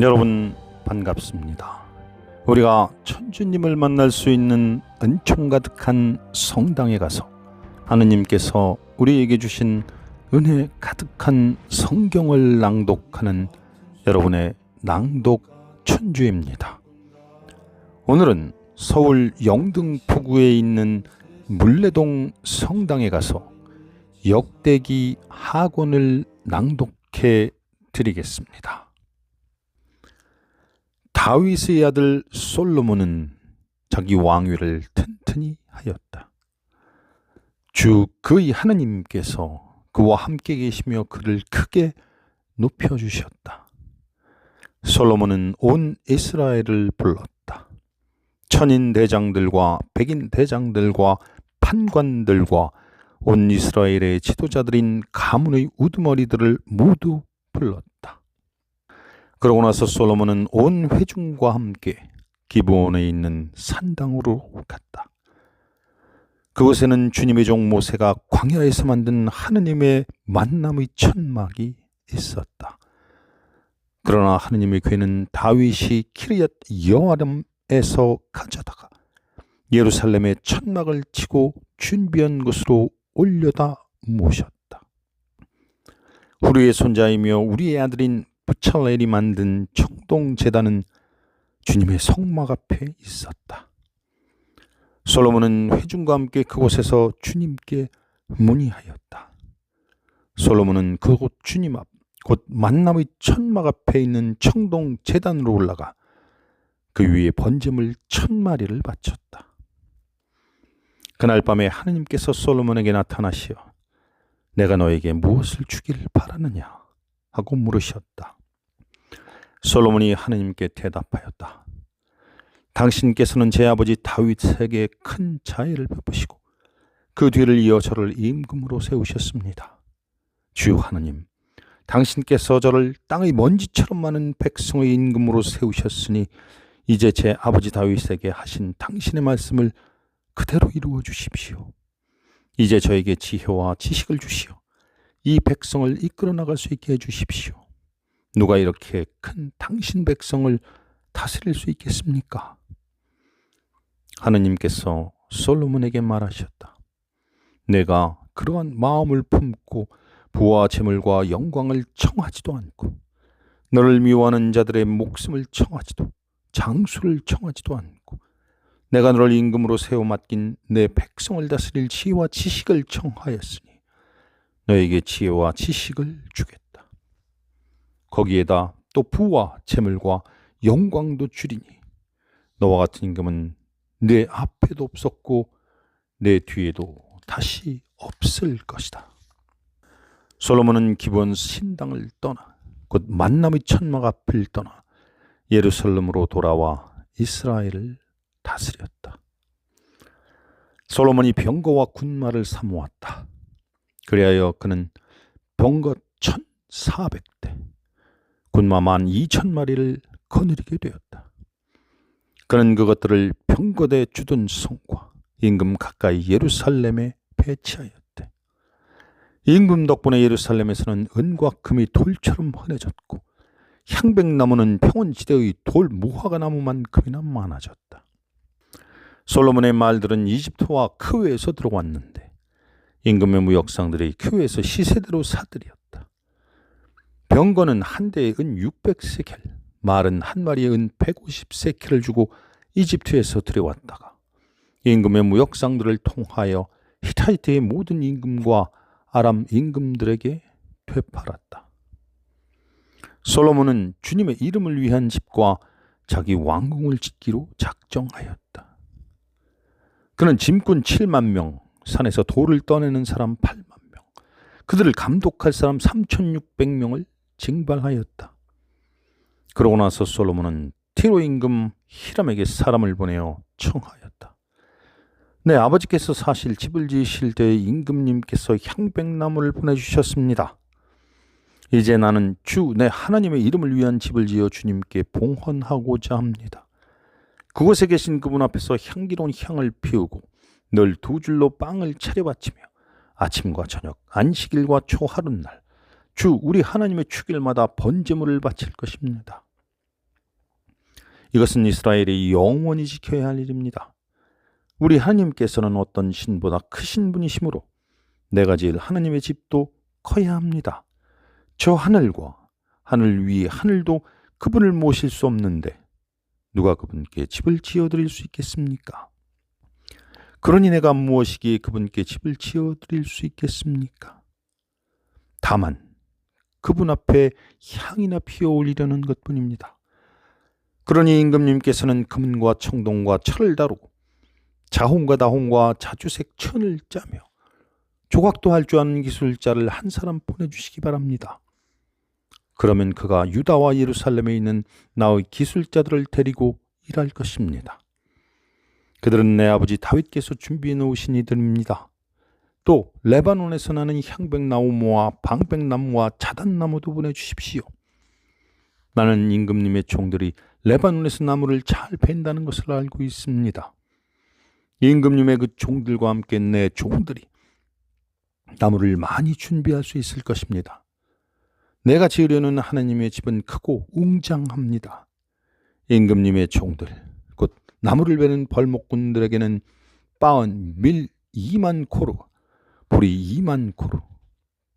여러분 반갑습니다. 우리가 천주님을 만날 수 있는 은총 가득한 성당에 가서 하느님께서 우리에게 주신 은혜 가득한 성경을 낭독하는 여러분의 낭독 천주입니다. 오늘은 서울 영등포구에 있는 물레동 성당에 가서 역대기 하권을 낭독해 드리겠습니다. 다윗의 아들 솔로몬은 자기 왕위를 튼튼히 하였다. 주 그의 하나님께서 그와 함께 계시며 그를 크게 높여주셨다. 솔로몬은 온 이스라엘을 불렀다. 천인 대장들과 백인 대장들과 판관들과 온 이스라엘의 지도자들인 가문의 우두머리들을 모두 불렀다. 그러고 나서 솔로몬은 온 회중과 함께 기브온에 있는 산당으로 갔다. 그곳에는 주님의 종 모세가 광야에서 만든 하느님의 만남의 천막이 있었다. 그러나 하느님의 괴는 다윗이 키르얏 여아림에서 가져다가 예루살렘의 천막을 치고 준비한 곳으로 올려다 모셨다. 후르의 손자이며 우리의 아들인 부찰렐이 만든 청동제단은 주님의 성막 앞에 있었다. 솔로몬은 회중과 함께 그곳에서 주님께 문의하였다. 솔로몬은 그곳 주님 앞, 곧 만남의 천막 앞에 있는 청동제단으로 올라가 그 위에 번제물 1000마리를 바쳤다. 그날 밤에 하느님께서 솔로몬에게 나타나시어 내가 너에게 무엇을 주기를 바라느냐 하고 물으셨다. 솔로몬이 하느님께 대답하였다. 당신께서는 제 아버지 다윗에게 큰 자애를 베푸시고 그 뒤를 이어 저를 임금으로 세우셨습니다. 주 하느님, 당신께서 저를 땅의 먼지처럼 많은 백성의 임금으로 세우셨으니 이제 제 아버지 다윗에게 하신 당신의 말씀을 그대로 이루어 주십시오. 이제 저에게 지혜와 지식을 주시어 이 백성을 이끌어 나갈 수 있게 해주십시오. 누가 이렇게 큰 당신 백성을 다스릴 수 있겠습니까? 하느님께서 솔로몬에게 말하셨다. 내가 그러한 마음을 품고 부와 재물과 영광을 청하지도 않고 너를 미워하는 자들의 목숨을 청하지도 장수를 청하지도 않고 내가 너를 임금으로 세워 맡긴 내 백성을 다스릴 지혜와 지식을 청하였으니 너에게 지혜와 지식을 주겠다. 거기에다 또 부와 재물과 영광도 주리니 너와 같은 임금은 내 앞에도 없었고 내 뒤에도 다시 없을 것이다. 솔로몬은 기브온 신당을 떠나 곧 만남의 천막 앞을 떠나 예루살렘으로 돌아와 이스라엘을 다스렸다. 솔로몬이 병거와 군마를 사모았다. 그리하여 그는 병거 1400대, 군마 12,000마리를 거느리게 되었다. 그는 그것들을 병거대 주둔 성과 임금 가까이 예루살렘에 배치하였대. 임금 덕분에 예루살렘에서는 은과 금이 돌처럼 흔해졌고 향백나무는 평원지대의 돌 무화과 나무만큼이나 많아졌다. 솔로몬의 말들은 이집트와 크웨에서 들어왔는데 임금의 무역상들이 크웨에서 시세대로 사들였다. 병거는 한 대에 은 600세켈, 말은 한 마리에 은 150세켈을 주고 이집트에서 들여왔다가 임금의 무역상들을 통하여 히타이트의 모든 임금과 아람 임금들에게 되팔았다. 솔로몬은 주님의 이름을 위한 집과 자기 왕궁을 짓기로 작정하였다. 그는 짐꾼 7만 명, 산에서 돌을 떠내는 사람 8만 명, 그들을 감독할 사람 3,600명을 징발하였다. 그러고 나서 솔로몬은 티로 임금 히람에게 사람을 보내어 청하였다. 내 아버지께서 사실 집을 지으실 때 임금님께서 향백나무를 보내주셨습니다. 이제 나는 주 내 하나님의 이름을 위한 집을 지어 주님께 봉헌하고자 합니다. 그곳에 계신 그분 앞에서 향기로운 향을 피우고 늘 2줄로 빵을 차려 바치며 아침과 저녁 안식일과 초하룻날 주 우리 하나님의 축일마다 번제물을 바칠 것입니다. 이것은 이스라엘이 영원히 지켜야 할 일입니다. 우리 하나님께서는 어떤 신보다 크신 분이시므로 내가 지을 하나님의 집도 커야 합니다. 저 하늘과 하늘 위의 하늘도 그분을 모실 수 없는데 누가 그분께 집을 지어드릴 수 있겠습니까? 그러니 내가 무엇이기에 그분께 집을 지어드릴 수 있겠습니까? 다만 그분 앞에 향이나 피어 올리려는 것뿐입니다. 그러니 임금님께서는 금과 청동과 철을 다루고 자홍과 다홍과 자주색 천을 짜며 조각도 할 줄 아는 기술자를 한 사람 보내주시기 바랍니다. 그러면 그가 유다와 예루살렘에 있는 나의 기술자들을 데리고 일할 것입니다. 그들은 내 아버지 다윗께서 준비해 놓으신 이들입니다. 또 레바논에서 나는 향백나무와 방백나무와 자단나무도 보내주십시오. 나는 임금님의 종들이 레바논에서 나무를 잘 벤다는 것을 알고 있습니다. 임금님의 그 종들과 함께 내 종들이 나무를 많이 준비할 수 있을 것입니다. 내가 지으려는 하나님의 집은 크고 웅장합니다. 임금님의 종들, 곧 나무를 베는 벌목꾼들에게는 빻은 밀 2만 코루, 보리 2만 코루,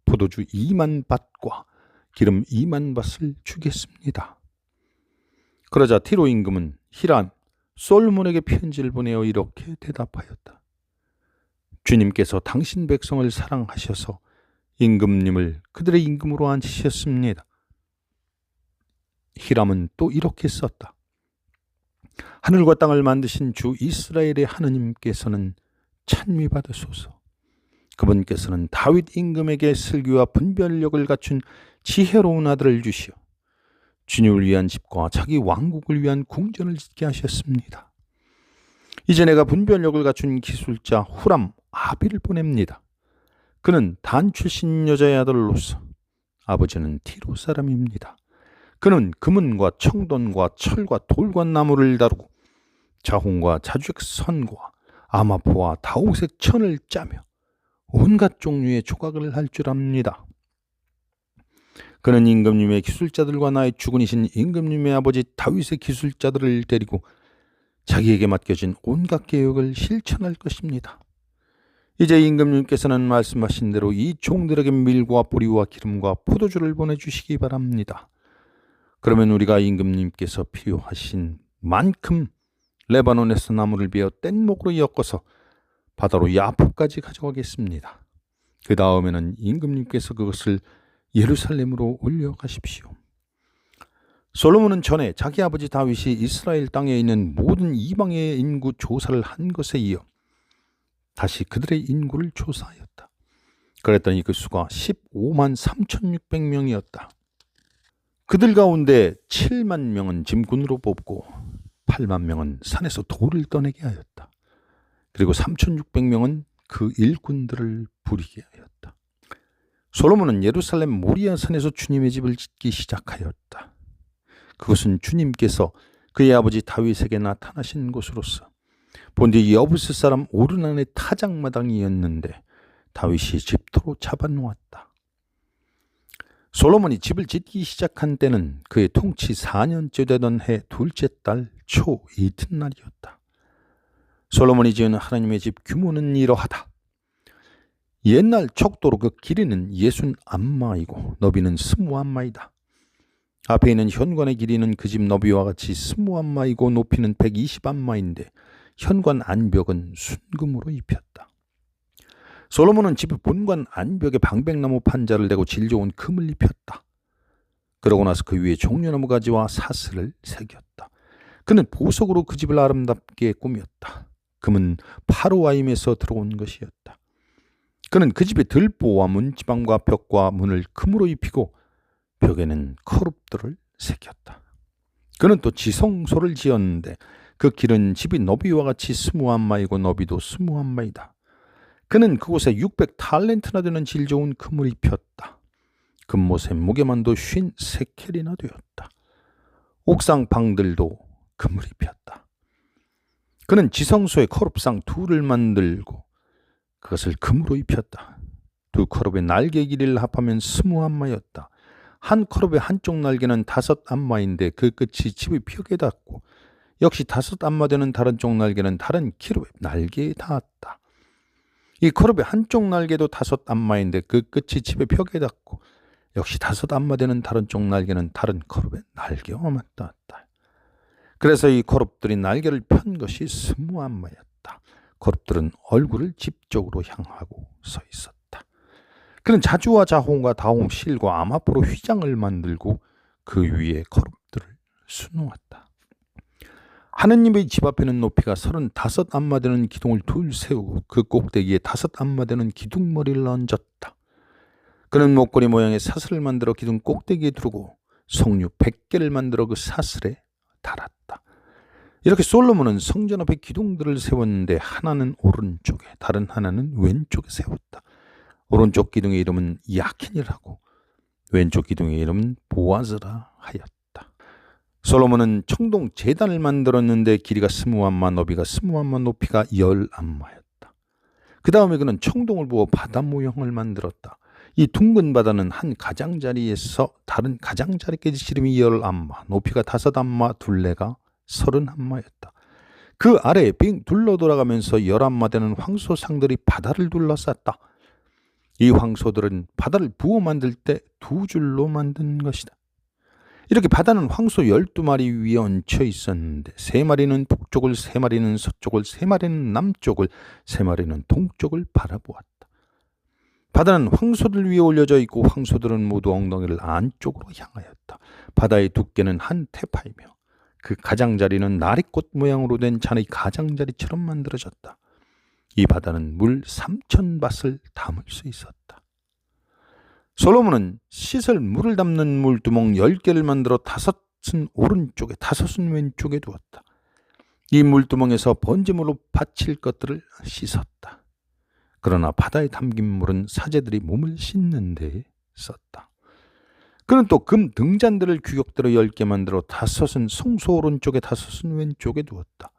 포도주 2만 밭과 기름 2만 밭을 주겠습니다. 그러자 티로 임금은 히람, 솔로몬에게 편지를 보내어 이렇게 대답하였다. 주님께서 당신 백성을 사랑하셔서 임금님을 그들의 임금으로 앉히셨습니다. 히람은 또 이렇게 썼다. 하늘과 땅을 만드신 주 이스라엘의 하느님께서는 찬미받으소서. 그분께서는 다윗 임금에게 슬기와 분별력을 갖춘 지혜로운 아들을 주시어 주님을 위한 집과 자기 왕국을 위한 궁전을 짓게 하셨습니다. 이제 내가 분별력을 갖춘 기술자 후람 아비를 보냅니다. 그는 단 출신 여자의 아들로서 아버지는 티로 사람입니다. 그는 금은과 청돈과 철과 돌과 나무를 다루고 자홍과 자주색 선과 아마포와 다홍색 천을 짜며 온갖 종류의 조각을 할 줄 압니다. 그는 임금님의 기술자들과 나의 주군이신 임금님의 아버지 다윗의 기술자들을 데리고 자기에게 맡겨진 온갖 계획을 실천할 것입니다. 이제 임금님께서는 말씀하신 대로 이 종들에게 밀과 보리와 기름과 포도주를 보내주시기 바랍니다. 그러면 우리가 임금님께서 필요하신 만큼 레바논에서 나무를 베어 뗏목으로 엮어서 바다로 야포까지 가져가겠습니다. 그 다음에는 임금님께서 그것을 예루살렘으로 올려가십시오. 솔로몬은 전에 자기 아버지 다윗이 이스라엘 땅에 있는 모든 이방의 인구 조사를 한 것에 이어 다시 그들의 인구를 조사하였다. 그랬더니 그 수가 15만 3,600명이었다. 그들 가운데 7만 명은 짐꾼으로 뽑고 8만 명은 산에서 돌을 떠내게 하였다. 그리고 3,600명은 그 일꾼들을 부리게 하였다. 솔로몬은 예루살렘 모리아 산에서 주님의 집을 짓기 시작하였다. 그것은 주님께서 그의 아버지 다윗에게 나타나신 곳으로서 본디 여부스 사람 오르난의 타작마당이었는데 다윗이 집토로 잡아놓았다. 솔로몬이 집을 짓기 시작한 때는 그의 통치 4년째 되던 해 둘째 달 초 이튿날이었다. 솔로몬이 지은 하나님의 집 규모는 이러하다. 옛날 척도로 그 길이는 60안마이고 너비는 20안마이다. 앞에 있는 현관의 길이는 그 집 너비와 같이 20안마이고 높이는 120안마인데 현관 안벽은 순금으로 입혔다. 솔로몬은 집 본관 안벽에 방백나무 판자를 대고 질 좋은 금을 입혔다. 그러고 나서 그 위에 종려나무 가지와 사슬을 새겼다. 그는 보석으로 그 집을 아름답게 꾸몄다. 금은 파로와임에서 들어온 것이었다. 그는 그 집의 들보와 문지방과 벽과 문을 금으로 입히고 벽에는 커룹들을 새겼다. 그는 또 지성소를 지었는데 그 길은 집이 너비와 같이 20안마이고 너비도 20안마이다. 그는 그곳에 600탈렌트나 되는 질 좋은 금을 입혔다. 금못의 무게만도 53켈이나 되었다. 옥상 방들도 금을 입혔다. 그는 지성소의 커룹상 둘을 만들고 그것을 금으로 입혔다. 두 커룹의 날개 길이를 합하면 20안마였다. 한 커룹의 한쪽 날개는 5안마인데 그 끝이 집의 벽에 닿고 역시 5 되는 다른 쪽 날개는 다른 기룹의 날개에 닿았다. 이 커룹의 한쪽 날개도 5 그 끝이 집의 벽에 닿고 역시 5 되는 다른 쪽 날개는 다른 커룹의 날개와 맞닿았다. 그래서 이 커룹들이 날개를 편 것이 20였다. 커룹들은 얼굴을 집 쪽으로 향하고 서 있었다. 그는 자주와 자홍과 다홍, 실과 암화포로 휘장을 만들고 그 위에 커룹들을 수놓았다. 하느님의 집 앞에는 높이가 35 되는 기둥을 둘 세우고 그 꼭대기에 5 되는 기둥머리를 얹었다. 그는 목걸이 모양의 사슬을 만들어 기둥 꼭대기에 두르고 석류 100개를 만들어 그 사슬에 달았다. 이렇게 솔로몬은 성전 앞에 기둥들을 세웠는데 하나는 오른쪽에 다른 하나는 왼쪽에 세웠다. 오른쪽 기둥의 이름은 야킨이라고 왼쪽 기둥의 이름은 보아즈라 하였다. 솔로몬은 청동 제단을 만들었는데 길이가 20 너비가 20 높이가 10 그 다음에 그는 청동을 부어 바다 모형을 만들었다. 이 둥근 바다는 한 가장자리에서 다른 가장자리까지 지름이 10 높이가 5 둘레가 30였다. 그 아래에 빙 둘러 돌아가면서 11 되는 황소상들이 바다를 둘러쌌다. 이 황소들은 바다를 부어 만들 때 2줄로 만든 것이다. 이렇게 바다는 황소 12마리 위에 얹혀 있었는데 3마리는 북쪽을, 3마리는 서쪽을, 3마리는 남쪽을, 3마리는 동쪽을 바라보았다. 바다는 황소들 위에 올려져 있고 황소들은 모두 엉덩이를 안쪽으로 향하였다. 바다의 두께는 한 태파이며 그 가장자리는 나리꽃 모양으로 된 잔의 가장자리처럼 만들어졌다. 이 바다는 물 3000밭을 담을 수 있었다. 솔로몬은 씻을 물을 담는 물두멍 10개를 만들어 5은 오른쪽에 5은 왼쪽에 두었다. 이 물두멍에서 번제물로 바칠 것들을 씻었다. 그러나 바다에 담긴 물은 사제들이 몸을 씻는 데에 썼다. 그는 또 금 등잔들을 규격대로 10개 만들어 5은 성소 오른쪽에 5은 왼쪽에 두었다.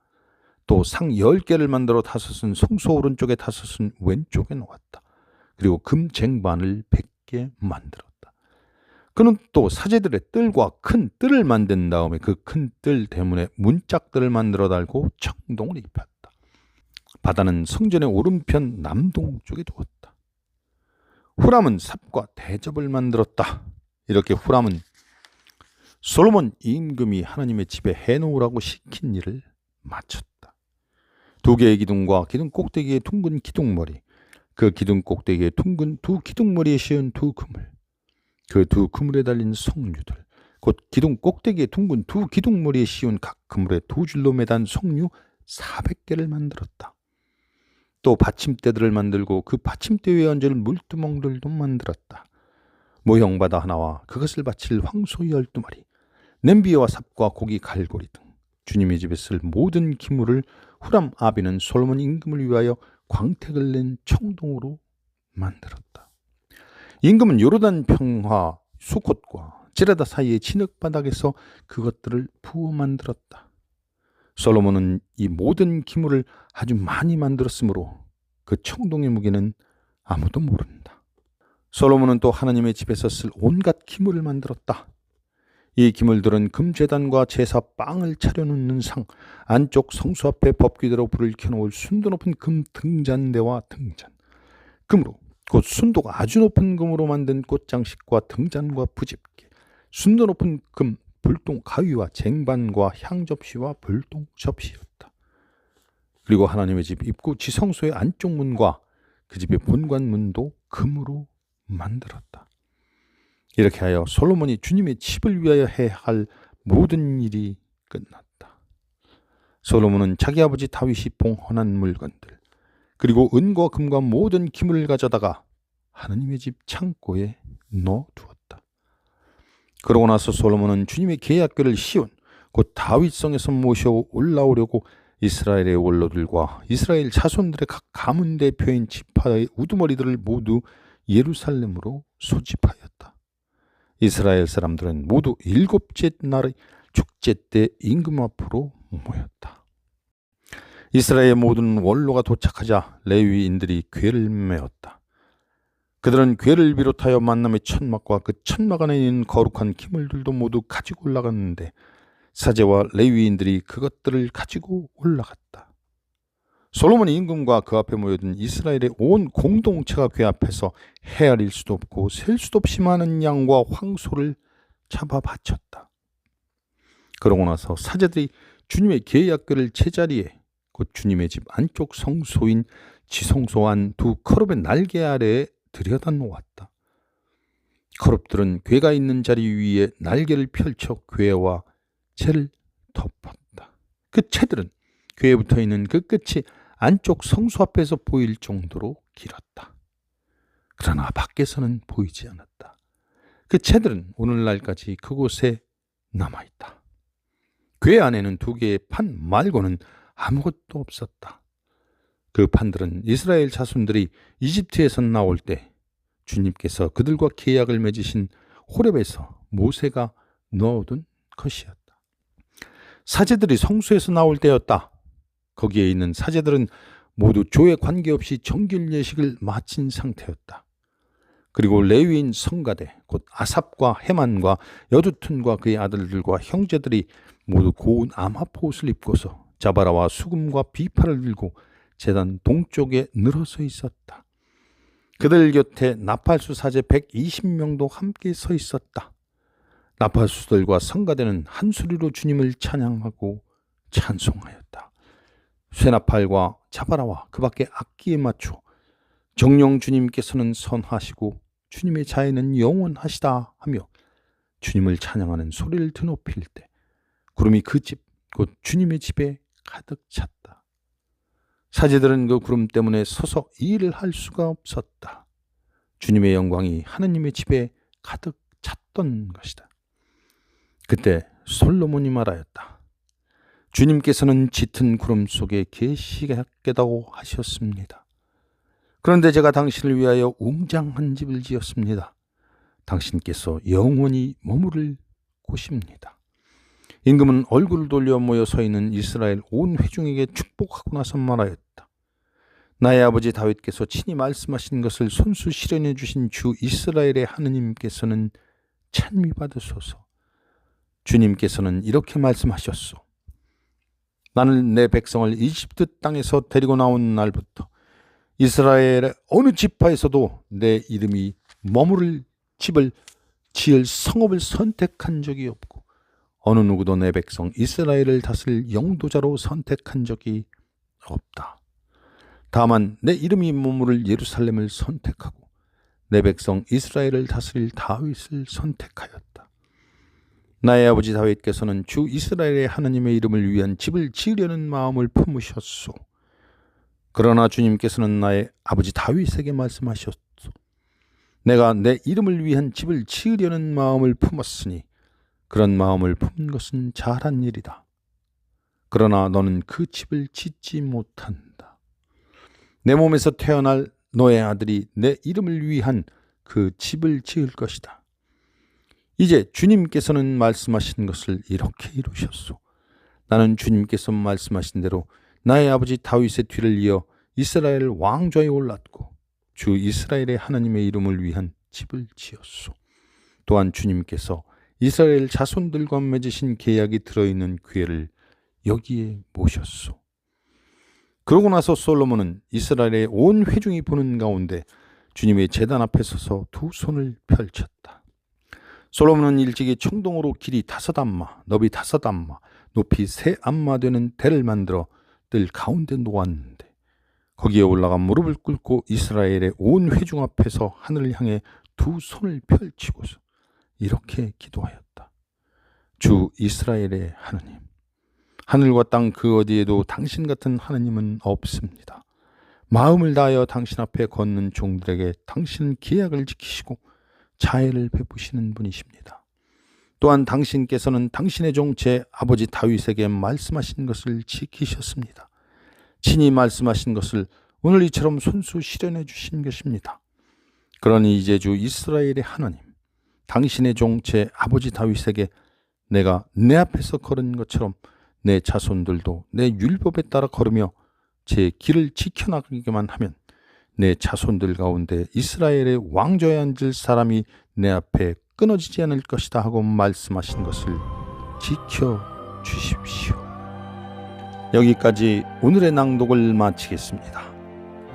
또 상 10개를 만들어 5은 성소 오른쪽에 5은 왼쪽에 놓았다. 그리고 금 쟁반을 100개 만들었다. 그는 또 사제들의 뜰과 큰 뜰을 만든 다음에 그 큰 뜰 대문에 문짝들을 만들어 달고 청동을 입혔다. 바다는 성전의 오른편 남동쪽에 두었다. 후람은 삽과 대접을 만들었다. 이렇게 후람은 솔로몬 임금이 하나님의 집에 해놓으라고 시킨 일을 마쳤다. 2개의 기둥과 기둥 꼭대기에 둥근 기둥머리, 그 기둥 꼭대기에 둥근 2 기둥머리에 씌운 2 그물, 그 2 그물에 달린 석류들, 곧 기둥 꼭대기에 둥근 2 기둥머리에 씌운 각 그물에 2줄로 매단 석류 400개를 만들었다. 또 받침대들을 만들고 그 받침대 위에 얹을 물두멍들도 만들었다. 모형바다 하나와 그것을 바칠 황소 12마리, 냄비와 삽과 고기 갈고리 등 주님의 집에 쓸 모든 기물을 후람 아비는 솔로몬 임금을 위하여 광택을 낸 청동으로 만들었다. 임금은 요르단 평화 수콧과 제레다 사이의 진흙바닥에서 그것들을 부어 만들었다. 솔로몬은 이 모든 기물을 아주 많이 만들었으므로 그 청동의 무게는 아무도 모른다. 솔로몬은 또 하나님의 집에서 쓸 온갖 기물을 만들었다. 이 기물들은 금제단과 제사 빵을 차려놓는 상, 안쪽 성수 앞에 법궤대로 불을 켜놓을 순도 높은 금 등잔대와 등잔, 금으로 곧 순도가 아주 높은 금으로 만든 꽃장식과 등잔과 부집개, 순도 높은 금 불똥 가위와 쟁반과 향접시와 불똥 접시였다. 그리고 하나님의 집 입구 지성소의 안쪽 문과 그 집의 본관 문도 금으로 만들었다. 이렇게 하여 솔로몬이 주님의 집을 위하여 해야 할 모든 일이 끝났다. 솔로몬은 자기 아버지 다윗이 봉헌한 물건들, 그리고 은과 금과 모든 기물을 가져다가 하나님의 집 창고에 넣어두었다. 그러고 나서 솔로몬은 주님의 계약궤를 시온 곧 다윗성에서 모셔 올라오려고 이스라엘의 원로들과 이스라엘 자손들의 각 가문 대표인 지파의 우두머리들을 모두 예루살렘으로 소집하였다. 이스라엘 사람들은 모두 7째 날의 축제 때 임금 앞으로 모였다. 이스라엘 모든 원로가 도착하자 레위인들이 궤를 메었다. 그들은 궤를 비롯하여 만남의 천막과 그 천막 안에 있는 거룩한 기물들도 모두 가지고 올라갔는데 사제와 레위인들이 그것들을 가지고 올라갔다. 솔로몬의 임금과 그 앞에 모여든 이스라엘의 온 공동체가 궤 앞에서 헤아릴 수도 없고 셀 수도 없이 많은 양과 황소를 잡아 바쳤다. 그러고 나서 사제들이 주님의 계약궤를 제자리에 곧 주님의 집 안쪽 성소인 지성소 안 두 커룹의 날개 아래에 들여다 놓았다. 커룹들은 궤가 있는 자리 위에 날개를 펼쳐 궤와 채를 덮었다. 그 채들은 궤에 붙어있는 그 끝이 안쪽 성소 앞에서 보일 정도로 길었다. 그러나 밖에서는 보이지 않았다. 그 채들은 오늘날까지 그곳에 남아있다. 궤 안에는 두 개의 판 말고는 아무것도 없었다. 그 판들은 이스라엘 자손들이 이집트에서 나올 때 주님께서 그들과 계약을 맺으신 호렙에서 모세가 넣어둔 것이었다. 사제들이 성소에서 나올 때였다. 거기에 있는 사제들은 모두 조에 관계없이 정결 예식을 마친 상태였다. 그리고 레위인 성가대 곧 아삽과 헤만과 여두툰과 그의 아들들과 형제들이 모두 고운 암화포 옷을 입고서 자바라와 수금과 비파를 들고 제단 동쪽에 늘어서 있었다. 그들 곁에 나팔수 사제 120명도 함께 서 있었다. 나팔수들과 성가대는 한 소리로 주님을 찬양하고 찬송하였다. 쇠나팔과 자바라와 그 밖에 악기에 맞춰 정령 주님께서는 선하시고 주님의 자애는 영원하시다 하며 주님을 찬양하는 소리를 드높일 때 구름이 그 집 곧 주님의 집에 가득 찼다. 사제들은 그 구름 때문에 서서 일을 할 수가 없었다. 주님의 영광이 하느님의 집에 가득 찼던 것이다. 그때 솔로몬이 말하였다. 주님께서는 짙은 구름 속에 계시겠다고 하셨습니다. 그런데 제가 당신을 위하여 웅장한 집을 지었습니다. 당신께서 영원히 머무를 곳입니다. 임금은 얼굴을 돌려 모여 서 있는 이스라엘 온 회중에게 축복하고 나서 말하였다. 나의 아버지 다윗께서 친히 말씀하신 것을 손수 실현해 주신 주 이스라엘의 하느님께서는 찬미 받으소서. 주님께서는 이렇게 말씀하셨소. 나는 내 백성을 이집트 땅에서 데리고 나온 날부터 이스라엘의 어느 지파에서도 내 이름이 머무를 집을 지을 성읍을 선택한 적이 없고 어느 누구도 내 백성 이스라엘을 다스릴 영도자로 선택한 적이 없다. 다만 내 이름이 머무를 예루살렘을 선택하고 내 백성 이스라엘을 다스릴 다윗을 선택하였다. 나의 아버지 다윗께서는 주 이스라엘의 하나님의 이름을 위한 집을 지으려는 마음을 품으셨소. 그러나 주님께서는 나의 아버지 다윗에게 말씀하셨소. 내가 내 이름을 위한 집을 지으려는 마음을 품었으니 그런 마음을 품은 것은 잘한 일이다. 그러나 너는 그 집을 짓지 못한다. 내 몸에서 태어날 너의 아들이 내 이름을 위한 그 집을 지을 것이다. 이제 주님께서는 말씀하신 것을 이렇게 이루셨소. 나는 주님께서 말씀하신 대로 나의 아버지 다윗의 뒤를 이어 이스라엘 왕좌에 올랐고 주 이스라엘의 하나님의 이름을 위한 집을 지었소. 또한 주님께서 이스라엘 자손들과 맺으신 계약이 들어있는 궤를 여기에 모셨소. 그러고 나서 솔로몬은 이스라엘의 온 회중이 보는 가운데 주님의 제단 앞에 서서 두 손을 펼쳤다. 솔로몬은 일찍이 청동으로 길이 5안마, 너비 5안마, 높이 3안마 되는 대를 만들어 뜰 가운데 놓았는데 거기에 올라가 무릎을 꿇고 이스라엘의 온 회중 앞에서 하늘을 향해 두 손을 펼치고서 이렇게 기도하였다. 주 이스라엘의 하나님, 하늘과 땅 그 어디에도 당신 같은 하나님은 없습니다. 마음을 다하여 당신 앞에 걷는 종들에게 당신은 계약을 지키시고 자애를 베푸시는 분이십니다. 또한 당신께서는 당신의 종 제 아버지 다윗에게 말씀하신 것을 지키셨습니다. 친히 말씀하신 것을 오늘 이처럼 손수 실현해 주신 것입니다. 그러니 이제 주 이스라엘의 하나님, 당신의 종 제 아버지 다윗에게 내가 내 앞에서 걸은 것처럼 내 자손들도 내 율법에 따라 걸으며 제 길을 지켜나가기만 하면 내 자손들 가운데 이스라엘의 왕좌에 앉을 사람이 내 앞에 끊어지지 않을 것이다 하고 말씀하신 것을 지켜 주십시오. 여기까지 오늘의 낭독을 마치겠습니다.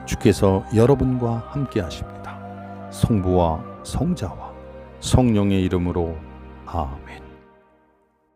주께서 여러분과 함께 하십니다. 성부와 성자와 성령의 이름으로 아멘.